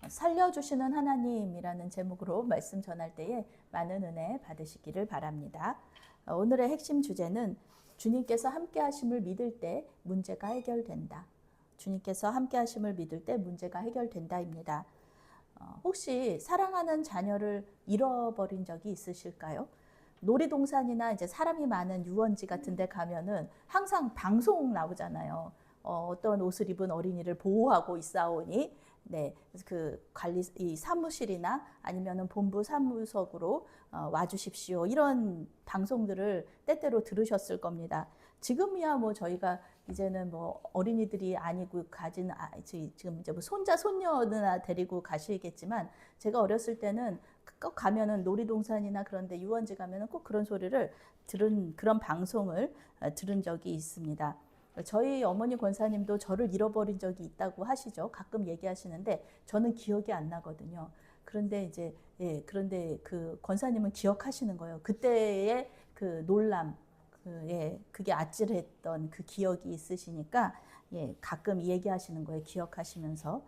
살려주시는 하나님이라는 제목으로 말씀 전할 때에 많은 은혜 받으시기를 바랍니다. 오늘의 핵심 주제는 주님께서 함께 하심을 믿을 때 문제가 해결된다. 주님께서 함께 하심을 믿을 때 문제가 해결된다입니다. 혹시 사랑하는 자녀를 잃어버린 적이 있으실까요? 놀이동산이나 이제 사람이 많은 유원지 같은 데 가면은 항상 방송 나오잖아요. 어떤 옷을 입은 어린이를 보호하고 있사오니 네, 그 관리 이 사무실이나 아니면은 본부 사무석으로 와 주십시오. 이런 방송들을 때때로 들으셨을 겁니다. 지금이야 뭐 저희가 이제는 뭐 어린이들이 아니고 가진 지금 이제 뭐 손자 손녀나 데리고 가시겠지만 제가 어렸을 때는 꼭 가면은 놀이동산이나 그런데 유원지 가면은 꼭 그런 소리를 들은 그런 방송을 들은 적이 있습니다. 저희 어머니 권사님도 저를 잃어버린 적이 있다고 하시죠. 가끔 얘기하시는데 저는 기억이 안 나거든요. 그런데 이제 그런데 그 권사님은 기억하시는 거예요. 그때의 그 놀람, 그게 아찔했던 그 기억이 있으시니까 가끔 얘기하시는 거예요. 기억하시면서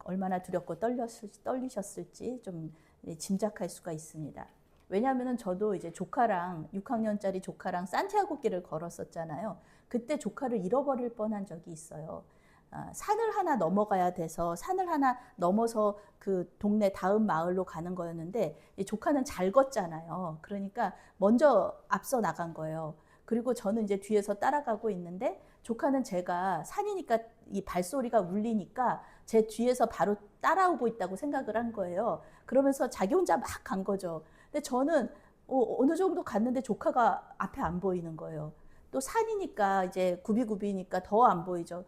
얼마나 두렵고 떨리셨을지 좀 짐작할 수가 있습니다. 왜냐하면 저도 이제 조카랑 6학년짜리 조카랑 산티아고 길을 걸었었잖아요. 그때 조카를 잃어버릴 뻔한 적이 있어요. 산을 하나 넘어가야 돼서 산을 하나 넘어서 그 동네 다음 마을로 가는 거였는데 조카는 잘 걷잖아요. 그러니까 먼저 앞서 나간 거예요. 그리고 저는 이제 뒤에서 따라가고 있는데 조카는 제가 산이니까 이 발소리가 울리니까 제 뒤에서 바로 따라오고 있다고 생각을 한 거예요. 그러면서 자기 혼자 막 간 거죠. 근데 저는 어느 정도 갔는데 조카가 앞에 안 보이는 거예요. 또 산이니까 이제 굽이굽이니까 더 안 보이죠.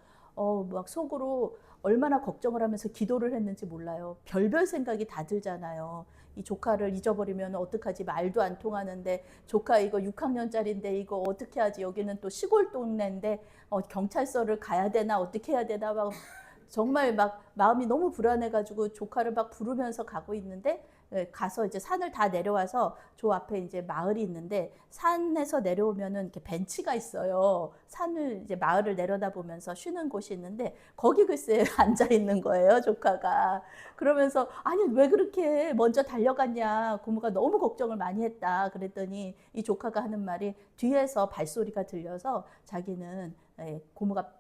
막 속으로 얼마나 걱정을 하면서 기도를 했는지 몰라요. 별별 생각이 다 들잖아요. 이 조카를 잊어버리면 어떡하지? 말도 안 통하는데 조카 이거 6학년짜리인데 이거 어떻게 하지? 여기는 또 시골 동네인데 경찰서를 가야 되나 어떻게 해야 되나 막 정말 막 마음이 너무 불안해가지고 조카를 막 부르면서 가고 있는데 가서 이제 산을 다 내려와서 저 앞에 이제 마을이 있는데 산에서 내려오면은 이렇게 벤치가 있어요. 산을 이제 마을을 내려다보면서 쉬는 곳이 있는데 거기 글쎄 앉아 있는 거예요, 조카가. 그러면서 아니 왜 그렇게 먼저 달려갔냐, 고모가 너무 걱정을 많이 했다. 그랬더니 이 조카가 하는 말이 뒤에서 발소리가 들려서 자기는 고모가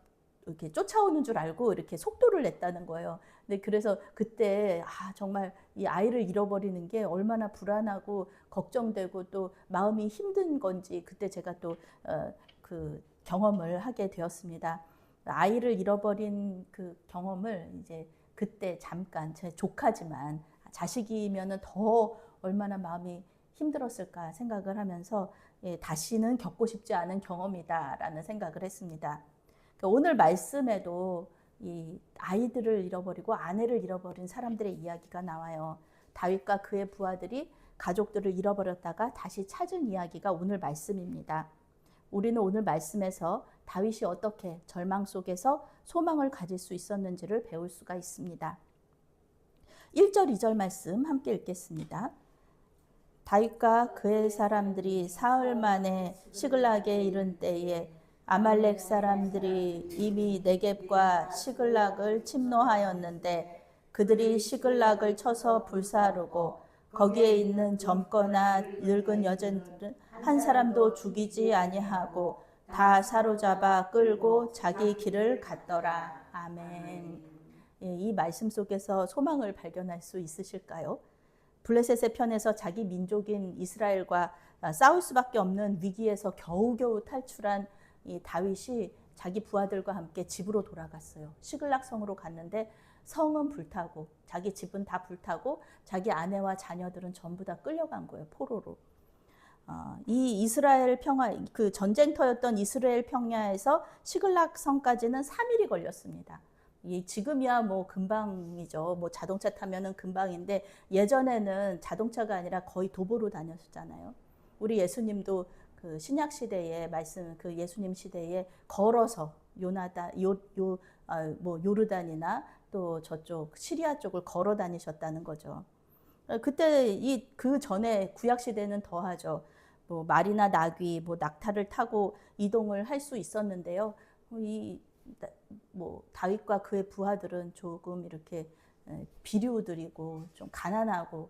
이렇게 쫓아오는 줄 알고 이렇게 속도를 냈다는 거예요. 근데 그래서 그때 정말 이 아이를 잃어버리는 게 얼마나 불안하고 걱정되고 또 마음이 힘든 건지 그때 제가 또 그 경험을 하게 되었습니다. 아이를 잃어버린 그 경험을 이제 그때 잠깐 제 조카지만 자식이면은 더 얼마나 마음이 힘들었을까 생각을 하면서 다시는 겪고 싶지 않은 경험이다라는 생각을 했습니다. 오늘 말씀에도 이 아이들을 잃어버리고 아내를 잃어버린 사람들의 이야기가 나와요. 다윗과 그의 부하들이 가족들을 잃어버렸다가 다시 찾은 이야기가 오늘 말씀입니다. 우리는 오늘 말씀에서 다윗이 어떻게 절망 속에서 소망을 가질 수 있었는지를 배울 수가 있습니다. 1절, 2절 말씀 함께 읽겠습니다. 다윗과 그의 사람들이 사흘 만에 시글락에 이른 때에 아말렉 사람들이 이미 네겝과 시글락을 침노하였는데 그들이 시글락을 쳐서 불사르고 거기에 있는 젊거나 늙은 여전들은 한 사람도 죽이지 아니하고 다 사로잡아 끌고 자기 길을 갔더라. 아멘. 이 말씀 속에서 소망을 발견할 수 있으실까요? 블레셋의 편에서 자기 민족인 이스라엘과 싸울 수밖에 없는 위기에서 겨우겨우 탈출한 이 다윗이 자기 부하들과 함께 집으로 돌아갔어요. 시글락 성으로 갔는데 성은 불타고 자기 집은 다 불타고 자기 아내와 자녀들은 전부 다 끌려간 거예요. 포로로. 이 이스라엘 평화, 그 전쟁터였던 이스라엘 평야에서 시글락 성까지는 3일이 걸렸습니다. 지금이야 뭐 금방이죠. 뭐 자동차 타면은 금방인데 예전에는 자동차가 아니라 거의 도보로 다녔잖아요. 우리 예수님도 그 신약 시대에 말씀, 그 예수님 시대에 걸어서 요르단이나 또 저쪽 시리아 쪽을 걸어 다니셨다는 거죠. 그때 그 전에 구약 시대는 더하죠. 뭐 말이나 나귀, 뭐 낙타를 타고 이동을 할 수 있었는데요. 뭐 다윗과 그의 부하들은 조금 이렇게 비류들이고 좀 가난하고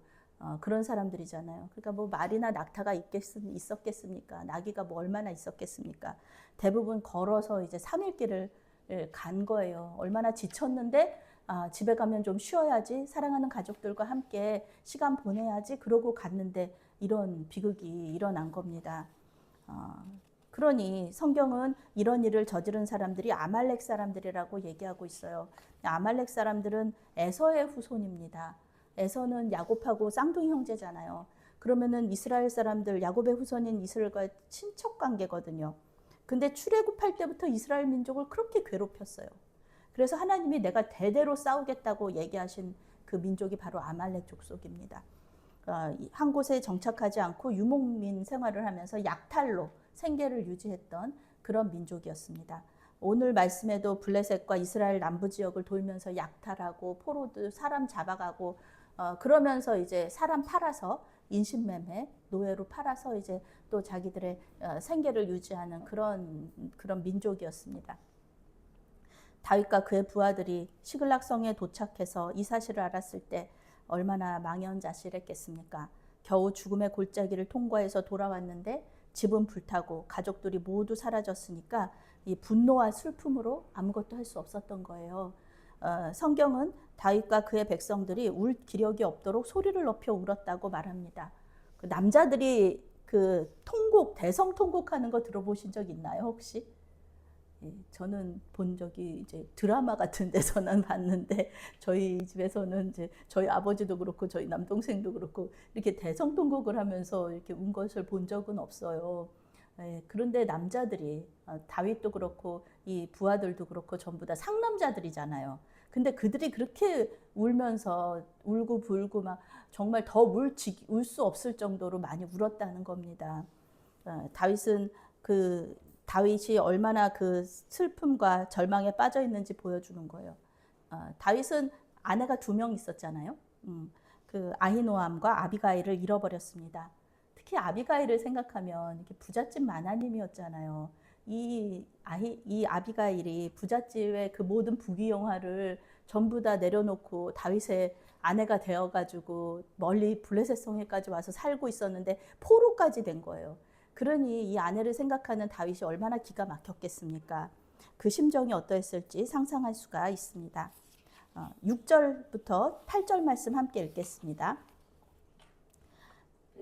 그런 사람들이잖아요. 그러니까 뭐 말이나 낙타가 있었겠습니까? 나귀가 뭐 얼마나 있었겠습니까? 대부분 걸어서 이제 3일 길을 간 거예요. 얼마나 지쳤는데 집에 가면 좀 쉬어야지, 사랑하는 가족들과 함께 시간 보내야지, 그러고 갔는데 이런 비극이 일어난 겁니다. 그러니 성경은 이런 일을 저지른 사람들이 아말렉 사람들이라고 얘기하고 있어요. 아말렉 사람들은 에서의 후손입니다. 에서는 야곱하고 쌍둥이 형제잖아요. 그러면은 이스라엘 사람들, 야곱의 후손인 이스라엘과 친척 관계거든요. 근데 출애굽할 때부터 이스라엘 민족을 그렇게 괴롭혔어요. 그래서 하나님이 내가 대대로 싸우겠다고 얘기하신 그 민족이 바로 아말렉 족속입니다. 한 곳에 정착하지 않고 유목민 생활을 하면서 약탈로 생계를 유지했던 그런 민족이었습니다. 오늘 말씀에도 블레셋과 이스라엘 남부 지역을 돌면서 약탈하고 포로들 사람 잡아가고 그러면서 이제 사람 팔아서 인신매매 노예로 팔아서 이제 또 자기들의 생계를 유지하는 그런 민족이었습니다. 다윗과 그의 부하들이 시글락성에 도착해서 이 사실을 알았을 때 얼마나 망연자실했겠습니까? 겨우 죽음의 골짜기를 통과해서 돌아왔는데 집은 불타고 가족들이 모두 사라졌으니까 이 분노와 슬픔으로 아무것도 할 수 없었던 거예요. 성경은 다윗과 그의 백성들이 울 기력이 없도록 소리를 높여 울었다고 말합니다. 그 남자들이 그 통곡, 대성 통곡하는 거 들어보신 적 있나요, 혹시? 저는 본 적이 이제 드라마 같은 데서는 봤는데 저희 집에서는 이제 저희 아버지도 그렇고 저희 남동생도 그렇고 이렇게 대성통곡을 하면서 이렇게 운 것을 본 적은 없어요. 그런데 남자들이 다윗도 그렇고 이 부하들도 그렇고 전부 다 상남자들이잖아요. 근데 그들이 그렇게 울면서 울고 불고 막 정말 더 울 수 없을 정도로 많이 울었다는 겁니다. 다윗이 얼마나 그 슬픔과 절망에 빠져 있는지 보여주는 거예요. 다윗은 아내가 2명 있었잖아요. 그 아히노암과 아비가일을 잃어버렸습니다. 특히 아비가일을 생각하면 이렇게 부잣집 마나님이었잖아요. 이 아비가일이 부잣집의 그 모든 부귀영화를 전부 다 내려놓고 다윗의 아내가 되어가지고 멀리 블레셋 성에까지 와서 살고 있었는데 포로까지 된 거예요. 그러니 이 아내를 생각하는 다윗이 얼마나 기가 막혔겠습니까? 그 심정이 어떠했을지 상상할 수가 있습니다. 6절부터 8절 말씀 함께 읽겠습니다.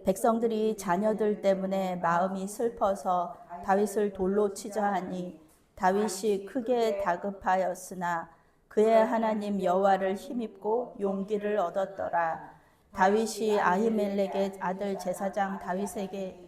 백성들이 자녀들 때문에 마음이 슬퍼서 다윗을 돌로 치자 하니 다윗이 크게 다급하였으나 그의 하나님 여호와를 힘입고 용기를 얻었더라. 다윗이 아히멜렉의 아들 제사장 다윗에게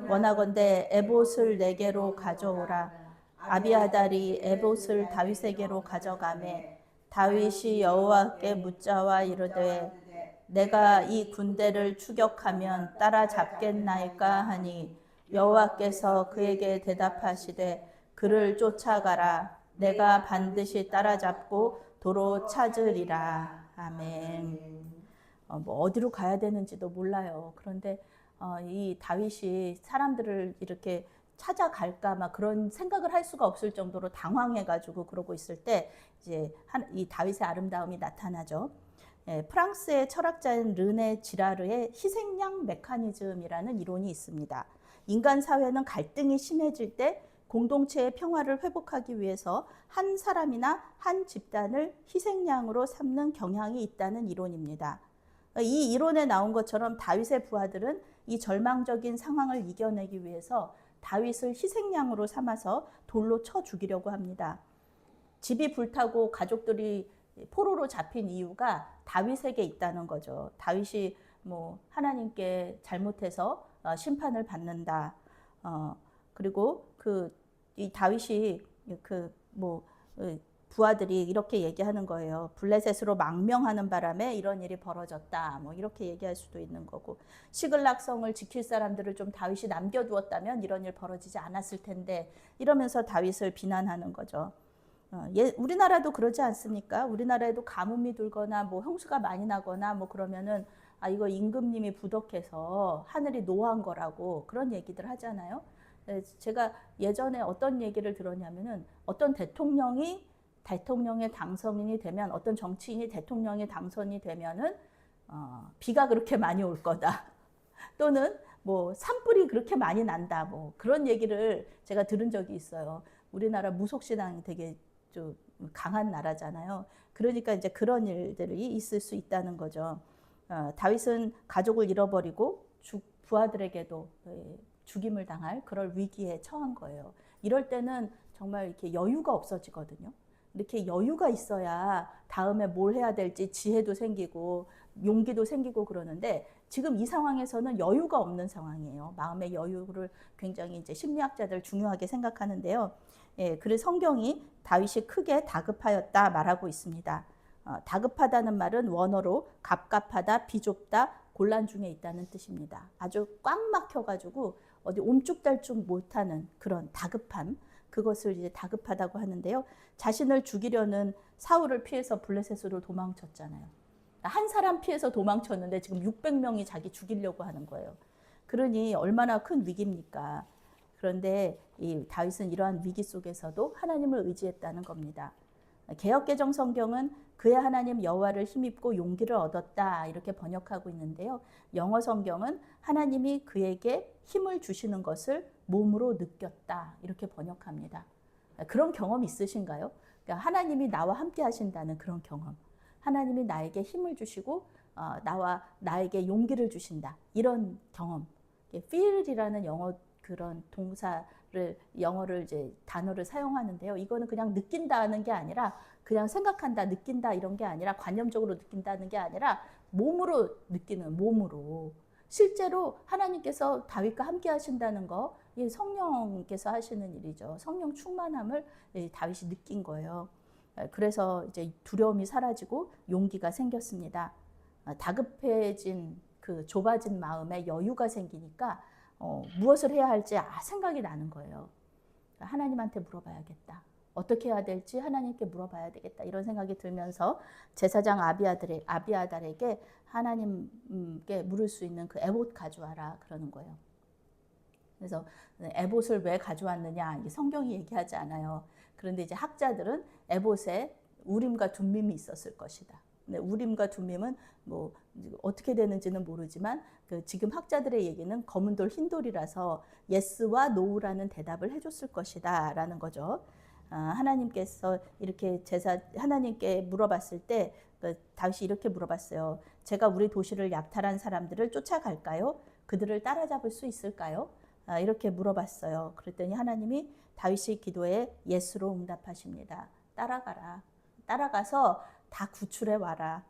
원하건대 에봇을 내게로 가져오라. 아비아달이 에봇을 다윗에게로 가져가매 다윗이 여호와께 묻자와 이르되 내가 이 군대를 추격하면 따라잡겠나이까 하니 여호와께서 그에게 대답하시되 그를 쫓아가라. 내가 반드시 따라잡고 도로 찾으리라. 아멘. 뭐 어디로 가야 되는지도 몰라요. 그런데 이 다윗이 사람들을 이렇게 찾아갈까 막 그런 생각을 할 수가 없을 정도로 당황해가지고 그러고 있을 때 이제 이 다윗의 아름다움이 나타나죠. 프랑스의 철학자인 르네 지라르의 희생양 메커니즘이라는 이론이 있습니다. 인간 사회는 갈등이 심해질 때 공동체의 평화를 회복하기 위해서 한 사람이나 한 집단을 희생양으로 삼는 경향이 있다는 이론입니다. 이 이론에 나온 것처럼 다윗의 부하들은 이 절망적인 상황을 이겨내기 위해서 다윗을 희생양으로 삼아서 돌로 쳐 죽이려고 합니다. 집이 불타고 가족들이 포로로 잡힌 이유가 다윗에게 있다는 거죠. 다윗이 뭐 하나님께 잘못해서 심판을 받는다. 그리고 이 다윗이 부하들이 이렇게 얘기하는 거예요. 블레셋으로 망명하는 바람에 이런 일이 벌어졌다. 뭐 이렇게 얘기할 수도 있는 거고, 시글락성을 지킬 사람들을 좀 다윗이 남겨두었다면 이런 일 벌어지지 않았을 텐데, 이러면서 다윗을 비난하는 거죠. 우리나라도 그러지 않습니까? 우리나라에도 가뭄이 들거나 뭐 홍수가 많이 나거나 뭐 그러면은 이거 임금님이 부덕해서 하늘이 노한 거라고 그런 얘기들 하잖아요. 제가 예전에 어떤 얘기를 들었냐면은 어떤 대통령이 대통령에 당선인이 되면, 어떤 정치인이 대통령에 당선이 되면은 비가 그렇게 많이 올 거다. 또는 뭐 산불이 그렇게 많이 난다. 뭐 그런 얘기를 제가 들은 적이 있어요. 우리나라 무속신앙이 되게 좀 강한 나라잖아요. 그러니까 이제 그런 일들이 있을 수 있다는 거죠. 다윗은 가족을 잃어버리고 부하들에게도 죽임을 당할 그럴 위기에 처한 거예요. 이럴 때는 정말 이렇게 여유가 없어지거든요. 이렇게 여유가 있어야 다음에 뭘 해야 될지 지혜도 생기고 용기도 생기고 그러는데, 지금 이 상황에서는 여유가 없는 상황이에요. 마음의 여유를 굉장히 이제 심리학자들 중요하게 생각하는데요. 예, 그래서 성경이 다윗이 크게 다급하였다 말하고 있습니다. 다급하다는 말은 원어로 갑갑하다, 비좁다, 곤란 중에 있다는 뜻입니다. 아주 꽉 막혀가지고 어디 옴쭉달쭉 못하는 그런 다급함, 그것을 이제 다급하다고 하는데요. 자신을 죽이려는 사울을 피해서 블레셋으로 도망쳤잖아요. 한 사람 피해서 도망쳤는데 지금 600명이 자기 죽이려고 하는 거예요. 그러니 얼마나 큰 위기입니까? 그런데 이 다윗은 이러한 위기 속에서도 하나님을 의지했다는 겁니다. 개역개정 성경은 그의 하나님 여호와를 힘입고 용기를 얻었다 이렇게 번역하고 있는데요. 영어 성경은 하나님이 그에게 힘을 주시는 것을 몸으로 느꼈다 이렇게 번역합니다. 그런 경험 있으신가요? 그러니까 하나님이 나와 함께 하신다는 그런 경험. 하나님이 나에게 힘을 주시고 나에게 용기를 주신다. 이런 경험. feel이라는 영어 그런 영어를 이제 단어를 사용하는데요. 이거는 그냥 느낀다는 게 아니라, 그냥 생각한다, 느낀다 이런 게 아니라, 관념적으로 느낀다는 게 아니라 몸으로 느끼는, 몸으로. 실제로 하나님께서 다윗과 함께 하신다는 거, 성령께서 하시는 일이죠. 성령 충만함을 다윗이 느낀 거예요. 그래서 이제 두려움이 사라지고 용기가 생겼습니다. 다급해진 그 좁아진 마음에 여유가 생기니까 무엇을 해야 할지 생각이 나는 거예요. 하나님한테 물어봐야겠다. 어떻게 해야 될지 하나님께 물어봐야 되겠다. 이런 생각이 들면서 제사장 아비아달에게 하나님께 물을 수 있는 그 에봇 가져와라 그러는 거예요. 그래서 에봇을 왜 가져왔느냐, 성경이 얘기하지 않아요. 그런데 이제 학자들은 에봇에 우림과 둠밈이 있었을 것이다. 근데 우림과 둠밈은 뭐 어떻게 되는지는 모르지만 지금 학자들의 얘기는 검은 돌, 흰 돌이라서 예스와 노우라는 대답을 해줬을 것이다라는 거죠. 하나님께서 이렇게 하나님께 물어봤을 때 다윗이 이렇게 물어봤어요. 제가 우리 도시를 약탈한 사람들을 쫓아갈까요? 그들을 따라잡을 수 있을까요? 이렇게 물어봤어요. 그랬더니 하나님이 다윗의 기도에 예스로 응답하십니다. 따라가라. 따라가서 다 구출해 와라.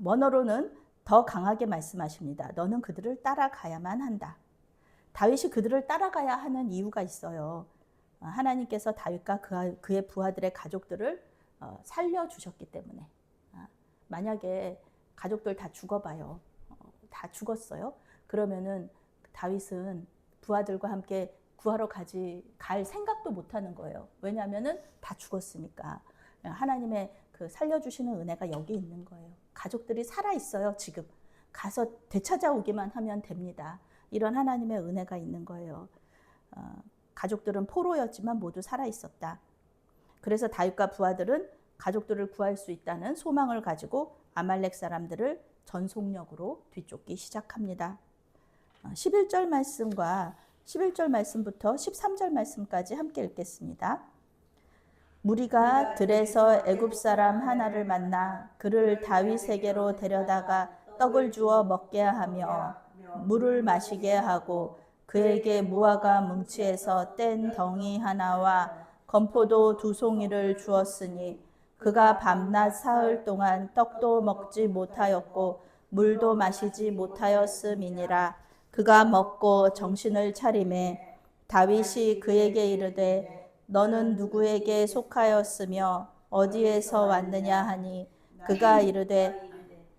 원어로는 더 강하게 말씀하십니다. 너는 그들을 따라가야만 한다. 다윗이 그들을 따라가야 하는 이유가 있어요. 하나님께서 다윗과 그의 부하들의 가족들을 살려주셨기 때문에. 만약에 가족들 다 죽어봐요. 다 죽었어요. 그러면은 다윗은 부하들과 함께 구하러 갈 생각도 못하는 거예요. 왜냐하면은 다 죽었으니까. 하나님의 그 살려주시는 은혜가 여기 있는 거예요. 가족들이 살아 있어요. 지금 가서 되찾아오기만 하면 됩니다. 이런 하나님의 은혜가 있는 거예요. 가족들은 포로였지만 모두 살아 있었다. 그래서 다윗과 부하들은 가족들을 구할 수 있다는 소망을 가지고 아말렉 사람들을 전속력으로 뒤쫓기 시작합니다. 11절 말씀부터 13절 말씀까지 함께 읽겠습니다. 무리가 들에서 애굽 사람 하나를 만나 그를 다윗에게로 데려다가 떡을 주어 먹게 하며 물을 마시게 하고 그에게 무화과 뭉치에서 뗀 덩이 하나와 건포도 2송이를 주었으니 그가 밤낮 사흘 동안 떡도 먹지 못하였고 물도 마시지 못하였음이니라. 그가 먹고 정신을 차리매 다윗이 그에게 이르되 너는 누구에게 속하였으며 어디에서 왔느냐 하니 그가 이르되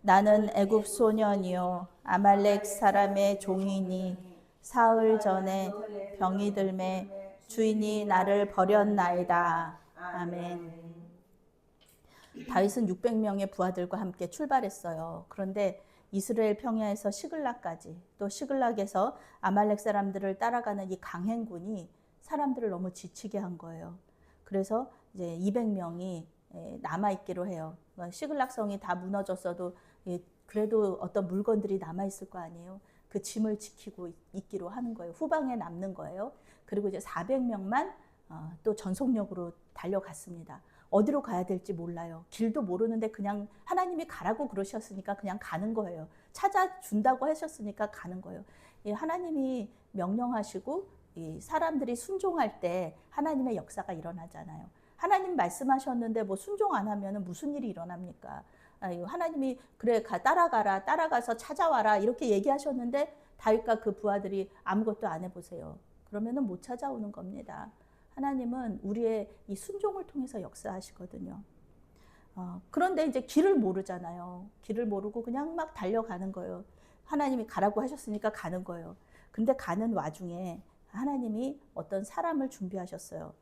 나는 애굽 소년이요 아말렉 사람의 종이니 사흘 전에 병이 들매 주인이 나를 버렸나이다. 아멘. 다윗은 600명의 부하들과 함께 출발했어요. 그런데 이스라엘 평야에서 시글락까지, 또 시글락에서 아말렉 사람들을 따라가는 이 강행군이 사람들을 너무 지치게 한 거예요. 그래서 이제 200명이 남아 있기로 해요. 시글락성이 다 무너졌어도 그래도 어떤 물건들이 남아 있을 거 아니에요. 그 짐을 지키고 있기로 하는 거예요. 후방에 남는 거예요. 그리고 이제 400명만 또 전속력으로 달려갔습니다. 어디로 가야 될지 몰라요. 길도 모르는데 그냥 하나님이 가라고 그러셨으니까 그냥 가는 거예요. 찾아준다고 하셨으니까 가는 거예요. 하나님이 명령하시고 사람들이 순종할 때 하나님의 역사가 일어나잖아요. 하나님 말씀하셨는데 뭐 순종 안 하면 무슨 일이 일어납니까? 하나님이 그래 따라가라, 따라가서 찾아와라 이렇게 얘기하셨는데 다윗과 그 부하들이 아무것도 안 해보세요. 그러면은 못 찾아오는 겁니다. 하나님은 우리의 이 순종을 통해서 역사하시거든요. 그런데 이제 길을 모르잖아요. 길을 모르고 그냥 막 달려가는 거예요. 하나님이 가라고 하셨으니까 가는 거예요. 근데 가는 와중에 하나님이 어떤 사람을 준비하셨어요.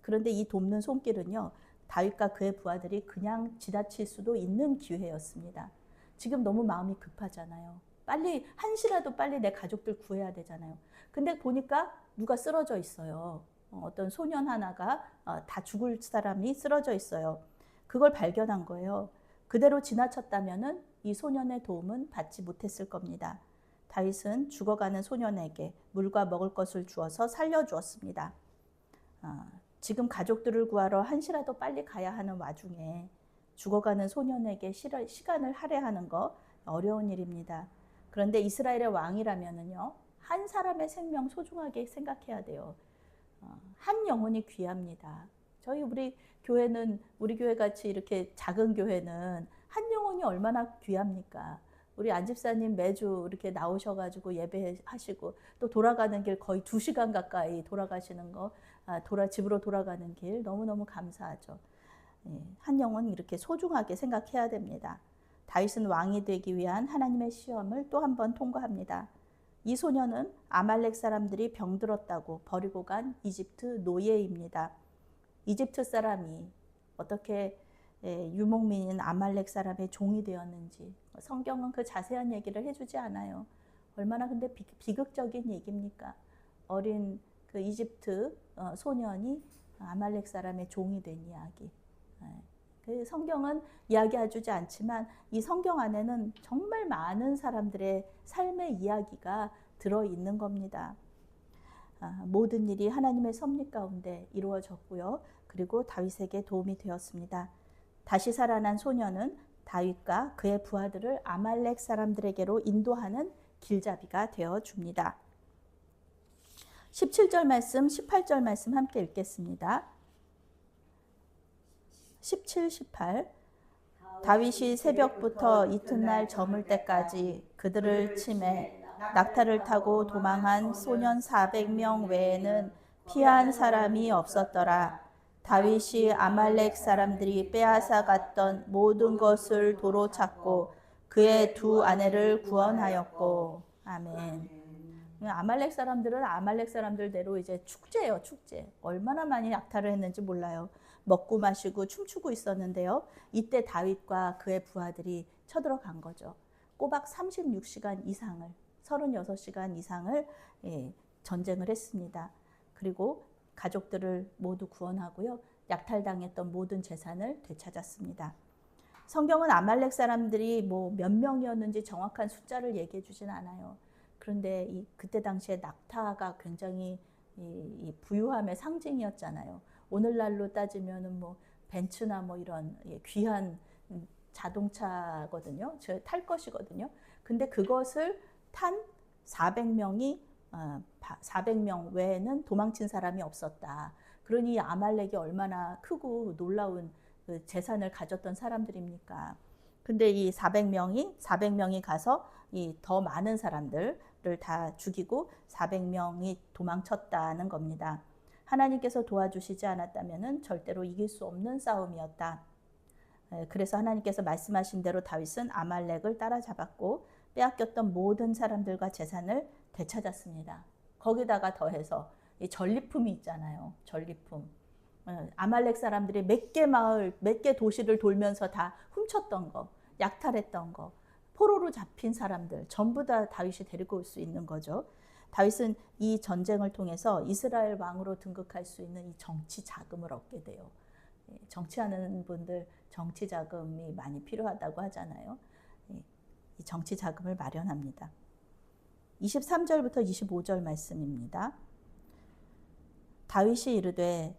그런데 이 돕는 손길은요, 다윗과 그의 부하들이 그냥 지나칠 수도 있는 기회였습니다. 지금 너무 마음이 급하잖아요. 빨리 한시라도 빨리 내 가족들 구해야 되잖아요. 근데 보니까 누가 쓰러져 있어요. 어떤 소년 하나가 다 죽을 사람이 쓰러져 있어요. 그걸 발견한 거예요. 그대로 지나쳤다면은 이 소년의 도움은 받지 못했을 겁니다. 다윗은 죽어가는 소년에게 물과 먹을 것을 주어서 살려주었습니다. 지금 가족들을 구하러 한시라도 빨리 가야 하는 와중에 죽어가는 소년에게 시간을 할애하는 거 어려운 일입니다. 그런데 이스라엘의 왕이라면은요, 한 사람의 생명 소중하게 생각해야 돼요. 한 영혼이 귀합니다. 우리 교회는, 우리 교회 같이 이렇게 작은 교회는 한 영혼이 얼마나 귀합니까? 우리 안집사님 매주 이렇게 나오셔가지고 예배하시고 또 돌아가는 길 거의 2시간 가까이 돌아가시는 거, 집으로 돌아가는 길 너무너무 감사하죠. 한 영혼 이렇게 소중하게 생각해야 됩니다. 다윗은 왕이 되기 위한 하나님의 시험을 또 한 번 통과합니다. 이 소년은 아말렉 사람들이 병들었다고 버리고 간 이집트 노예입니다. 이집트 사람이 어떻게 유목민인 아말렉 사람의 종이 되었는지 성경은 그 자세한 얘기를 해주지 않아요. 얼마나 근데 비극적인 얘기입니까? 어린 그 이집트 소년이 아말렉 사람의 종이 된 이야기. 그 성경은 이야기해주지 않지만 이 성경 안에는 정말 많은 사람들의 삶의 이야기가 들어있는 겁니다. 모든 일이 하나님의 섭리 가운데 이루어졌고요. 그리고 다윗에게 도움이 되었습니다. 다시 살아난 소년은 다윗과 그의 부하들을 아말렉 사람들에게로 인도하는 길잡이가 되어줍니다. 17절 말씀, 18절 말씀 함께 읽겠습니다. 17, 18 다윗이 새벽부터 이튿날 저물 때까지 그들을 치매 낙타를 타고 도망한 소년 400명 외에는 피한 사람이 없었더라. 다윗이 아말렉 사람들이 빼앗아 갔던 모든 것을 도로 찾고 그의 2 아내를 구원하였고. 아멘. 아말렉 사람들은 아말렉 사람들대로 이제 축제예요, 축제. 얼마나 많이 낙타를 했는지 몰라요. 먹고 마시고 춤추고 있었는데요. 이때 다윗과 그의 부하들이 쳐들어간 거죠. 꼬박 36시간 이상을, 36시간 이상을 전쟁을 했습니다. 그리고 가족들을 모두 구원하고요. 약탈당했던 모든 재산을 되찾았습니다. 성경은 아말렉 사람들이 뭐 몇 명이었는지 정확한 숫자를 얘기해 주진 않아요. 그런데 그때 당시에 낙타가 굉장히 이 부유함의 상징이었잖아요. 오늘날로 따지면은 뭐 벤츠나 뭐 이런 귀한 자동차거든요. 탈 것이거든요. 근데 그것을 탄 400명이 400명 외에는 도망친 사람이 없었다. 그러니 아말렉이 얼마나 크고 놀라운 그 재산을 가졌던 사람들입니까? 근데 이 400명이 가서 이 더 많은 사람들을 다 죽이고 400명이 도망쳤다는 겁니다. 하나님께서 도와주시지 않았다면 절대로 이길 수 없는 싸움이었다. 그래서 하나님께서 말씀하신 대로 다윗은 아말렉을 따라잡았고 빼앗겼던 모든 사람들과 재산을 되찾았습니다. 거기다가 더해서 이 전리품이 있잖아요. 전리품. 아말렉 사람들이 몇 개 마을, 몇 개 도시를 돌면서 다 훔쳤던 거, 약탈했던 거, 포로로 잡힌 사람들 전부 다 다윗이 데리고 올 수 있는 거죠. 다윗은 이 전쟁을 통해서 이스라엘 왕으로 등극할 수 있는 이 정치 자금을 얻게 돼요. 정치하는 분들 정치 자금이 많이 필요하다고 하잖아요. 이 정치 자금을 마련합니다. 23절부터 25절 말씀입니다. 다윗이 이르되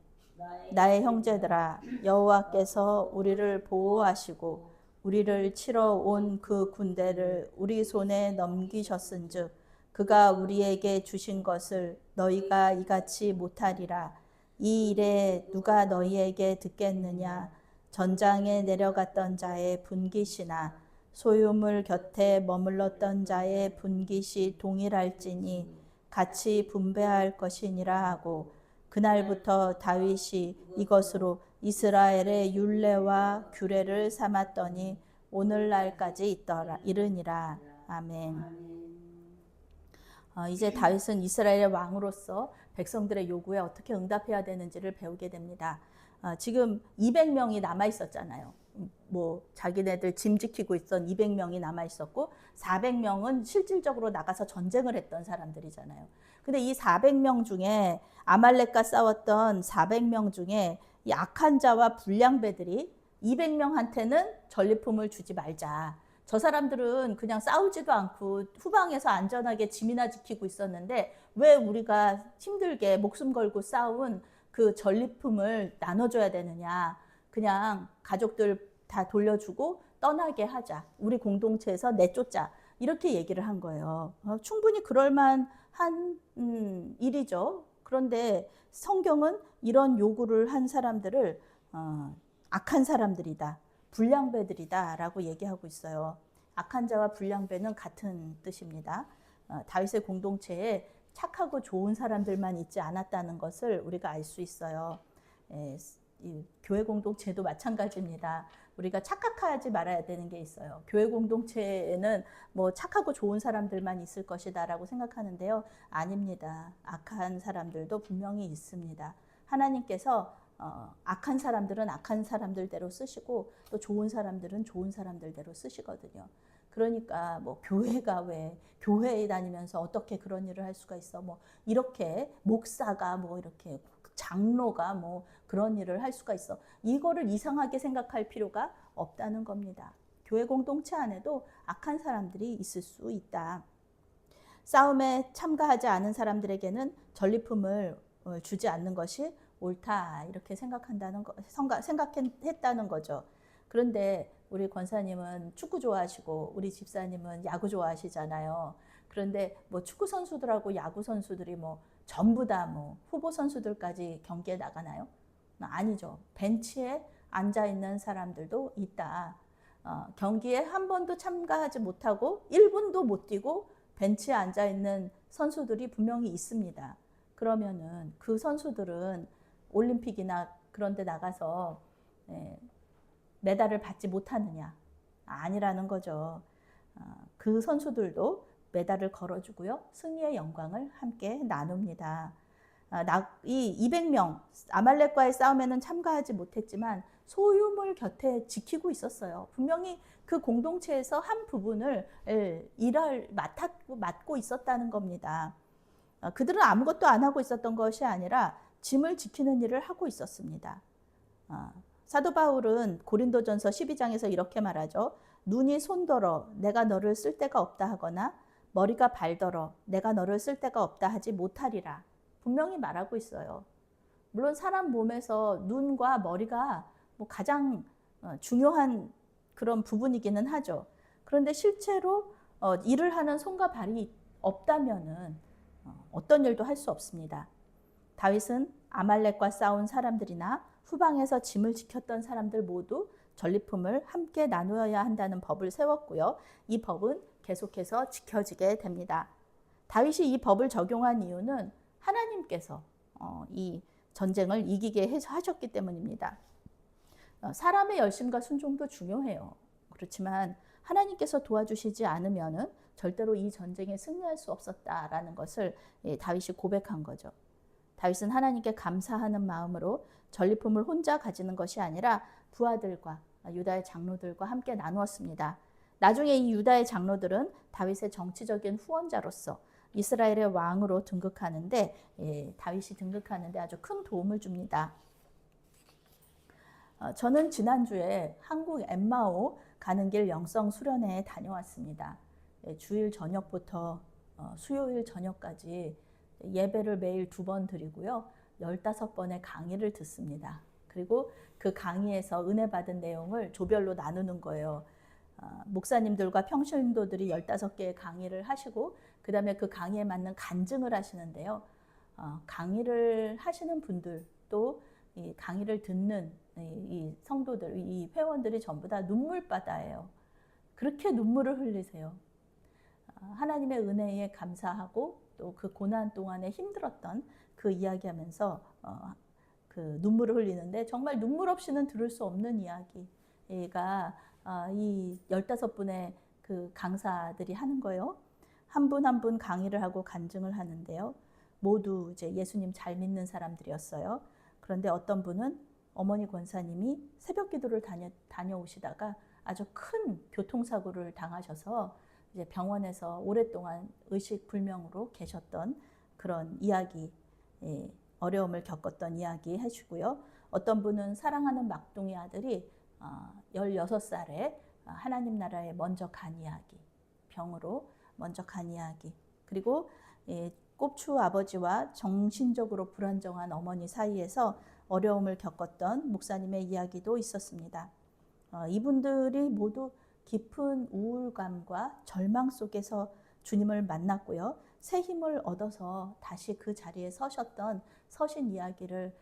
나의 형제들아 여호와께서 우리를 보호하시고 우리를 치러 온 그 군대를 우리 손에 넘기셨은즉 그가 우리에게 주신 것을 너희가 이같이 못하리라. 이 일에 누가 너희에게 듣겠느냐. 전장에 내려갔던 자의 분깃이나 소유물 곁에 머물렀던 자의 분깃이 동일할지니 같이 분배할 것이니라 하고 그날부터 다윗이 이것으로 이스라엘의 율례와 규례를 삼았더니 오늘날까지 있더라 이르니라. 아멘. 이제 다윗은 이스라엘의 왕으로서 백성들의 요구에 어떻게 응답해야 되는지를 배우게 됩니다. 지금 200명이 남아 있었잖아요. 뭐 자기네들 짐 지키고 있던 200명이 남아 있었고 400명은 실질적으로 나가서 전쟁을 했던 사람들이잖아요. 근데 이 400명 중에 아말렉과 싸웠던 400명 중에 이 악한 자와 불량배들이 200명한테는 전리품을 주지 말자. 저 사람들은 그냥 싸우지도 않고 후방에서 안전하게 짐이나 지키고 있었는데 왜 우리가 힘들게 목숨 걸고 싸운 그 전리품을 나눠줘야 되느냐. 그냥 가족들 다 돌려주고 떠나게 하자. 우리 공동체에서 내쫓자. 이렇게 얘기를 한 거예요. 충분히 그럴만한 일이죠. 그런데 성경은 이런 요구를 한 사람들을 악한 사람들이다. 불량배들이다 라고 얘기하고 있어요. 악한 자와 불량배는 같은 뜻입니다. 다윗의 공동체에 착하고 좋은 사람들만 있지 않았다는 것을 우리가 알 수 있어요. 이 교회 공동체도 마찬가지입니다. 우리가 착각하지 말아야 되는 게 있어요. 교회 공동체에는 뭐 착하고 좋은 사람들만 있을 것이다 라고 생각하는데요. 아닙니다. 악한 사람들도 분명히 있습니다. 하나님께서 악한 사람들은 악한 사람들대로 쓰시고 또 좋은 사람들은 좋은 사람들대로 쓰시거든요. 그러니까 뭐 교회가 왜 교회에 다니면서 어떻게 그런 일을 할 수가 있어? 뭐 이렇게 목사가 뭐 이렇게 장로가 뭐 그런 일을 할 수가 있어. 이거를 이상하게 생각할 필요가 없다는 겁니다. 교회 공동체 안에도 악한 사람들이 있을 수 있다. 싸움에 참가하지 않은 사람들에게는 전리품을 주지 않는 것이 옳다 이렇게 생각했다는 거죠. 그런데 우리 권사님은 축구 좋아하시고 우리 집사님은 야구 좋아하시잖아요. 그런데 뭐 축구 선수들하고 야구 선수들이 뭐 전부 다 뭐 후보 선수들까지 경기에 나가나요? 아니죠. 벤치에 앉아 있는 사람들도 있다. 경기에 한 번도 참가하지 못하고 1분도 못 뛰고 벤치에 앉아 있는 선수들이 분명히 있습니다. 그러면은 그 선수들은 올림픽이나 그런 데 나가서 메달을 받지 못하느냐? 아니라는 거죠. 그 선수들도 메달을 걸어주고요. 승리의 영광을 함께 나눕니다. 이 200명 아말렉과의 싸움에는 참가하지 못했지만 소유물 곁에 지키고 있었어요. 분명히 그 공동체에서 한 부분을 일을 맡고 있었다는 겁니다. 그들은 아무것도 안 하고 있었던 것이 아니라 짐을 지키는 일을 하고 있었습니다. 사도 바울은 고린도전서 12장에서 이렇게 말하죠. 눈이 손더러 내가 너를 쓸 데가 없다 하거나 머리가 발더러 내가 너를 쓸 데가 없다 하지 못하리라. 분명히 말하고 있어요. 물론 사람 몸에서 눈과 머리가 뭐 가장 중요한 그런 부분이기는 하죠. 그런데 실제로 일을 하는 손과 발이 없다면은 어떤 일도 할 수 없습니다. 다윗은 아말렉과 싸운 사람들이나 후방에서 짐을 지켰던 사람들 모두 전리품을 함께 나누어야 한다는 법을 세웠고요. 이 법은 계속해서 지켜지게 됩니다. 다윗이 이 법을 적용한 이유는 하나님께서 이 전쟁을 이기게 하셨기 때문입니다. 사람의 열심과 순종도 중요해요. 그렇지만 하나님께서 도와주시지 않으면은 절대로 이 전쟁에 승리할 수 없었다라는 것을 다윗이 고백한 거죠. 다윗은 하나님께 감사하는 마음으로 전리품을 혼자 가지는 것이 아니라 부하들과 유다의 장로들과 함께 나누었습니다. 나중에 이 유다의 장로들은 다윗의 정치적인 후원자로서 이스라엘의 왕으로 등극하는데 다윗이 등극하는데 아주 큰 도움을 줍니다. 저는 지난주에 한국 엠마오 가는 길 영성 수련회에 다녀왔습니다. 주일 저녁부터 수요일 저녁까지 예배를 매일 2번 드리고요. 15번의 강의를 듣습니다. 그리고 그 강의에서 은혜 받은 내용을 조별로 나누는 거예요. 목사님들과 평신도들이 15개의 강의를 하시고 그 다음에 그 강의에 맞는 간증을 하시는데요. 강의를 하시는 분들 또 이 강의를 듣는 이 성도들, 이 회원들이 전부 다 눈물바다예요. 그렇게 눈물을 흘리세요. 하나님의 은혜에 감사하고 또 그 고난 동안에 힘들었던 그 이야기하면서 그 눈물을 흘리는데 정말 눈물 없이는 들을 수 없는 이야기가 이 15분의 그 강사들이 하는 거예요. 한 분 한 분 강의를 하고 간증을 하는데요. 모두 이제 예수님 잘 믿는 사람들이었어요. 그런데 어떤 분은 어머니 권사님이 새벽 기도를 다녀오시다가 아주 큰 교통사고를 당하셔서 이제 병원에서 오랫동안 의식불명으로 계셨던 그런 이야기, 어려움을 겪었던 이야기 해주고요. 어떤 분은 사랑하는 막둥이 아들이 16살에 하나님 나라에 먼저 간 이야기, 병으로 먼저 간 이야기, 그리고 꼽추 아버지와 정신적으로 불안정한 어머니 사이에서 어려움을 겪었던 목사님의 이야기도 있었습니다. 이분들이 모두 깊은 우울감과 절망 속에서 주님을 만났고요. 새 힘을 얻어서 다시 그 자리에 서신 이야기를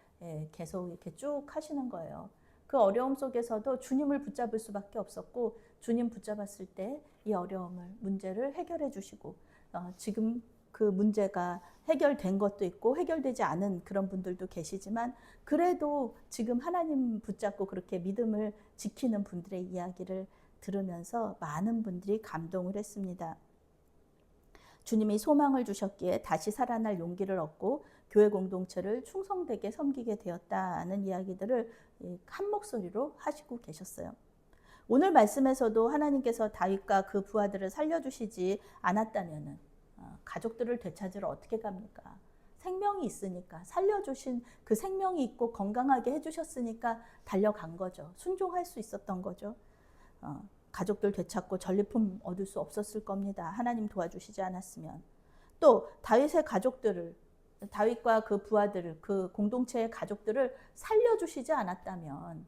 계속 이렇게 쭉 하시는 거예요. 그 어려움 속에서도 주님을 붙잡을 수밖에 없었고 주님 붙잡았을 때 이 어려움을, 문제를 해결해 주시고 지금 그 문제가 해결된 것도 있고 해결되지 않은 그런 분들도 계시지만 그래도 지금 하나님 붙잡고 그렇게 믿음을 지키는 분들의 이야기를 들으면서 많은 분들이 감동을 했습니다. 주님이 소망을 주셨기에 다시 살아날 용기를 얻고 교회 공동체를 충성되게 섬기게 되었다는 이야기들을 한 목소리로 하시고 계셨어요. 오늘 말씀에서도 하나님께서 다윗과 그 부하들을 살려주시지 않았다면 가족들을 되찾으러 어떻게 갑니까? 생명이 있으니까, 살려주신 그 생명이 있고 건강하게 해주셨으니까 달려간 거죠. 순종할 수 있었던 거죠. 가족들 되찾고 전리품 얻을 수 없었을 겁니다. 하나님 도와주시지 않았으면. 또 다윗의 가족들을, 다윗과 그 부하들을, 그 공동체의 가족들을 살려주시지 않았다면,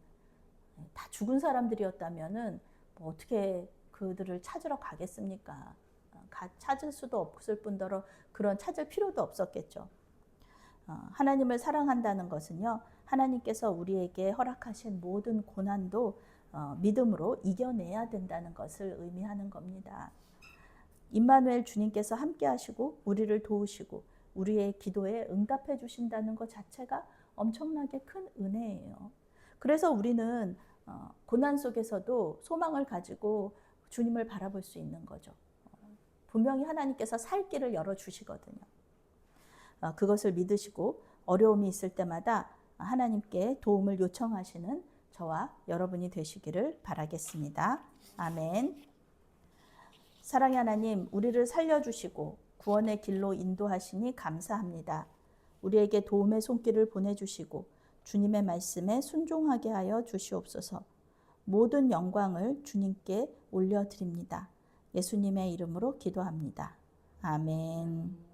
다 죽은 사람들이었다면은 뭐 어떻게 그들을 찾으러 가겠습니까? 찾을 수도 없을 뿐더러 그런 찾을 필요도 없었겠죠. 하나님을 사랑한다는 것은요, 하나님께서 우리에게 허락하신 모든 고난도 믿음으로 이겨내야 된다는 것을 의미하는 겁니다. 임마누엘 주님께서 함께 하시고 우리를 도우시고 우리의 기도에 응답해 주신다는 것 자체가 엄청나게 큰 은혜예요. 그래서 우리는 고난 속에서도 소망을 가지고 주님을 바라볼 수 있는 거죠. 분명히 하나님께서 살 길을 열어주시거든요. 그것을 믿으시고 어려움이 있을 때마다 하나님께 도움을 요청하시는 저와 여러분이 되시기를 바라겠습니다. 아멘. 사랑의 하나님, 우리를 살려주시고 구원의 길로 인도하시니 감사합니다. 우리에게 도움의 손길을 보내주시고 주님의 말씀에 순종하게 하여 주시옵소서. 모든 영광을 주님께 올려드립니다. 예수님의 이름으로 기도합니다. 아멘.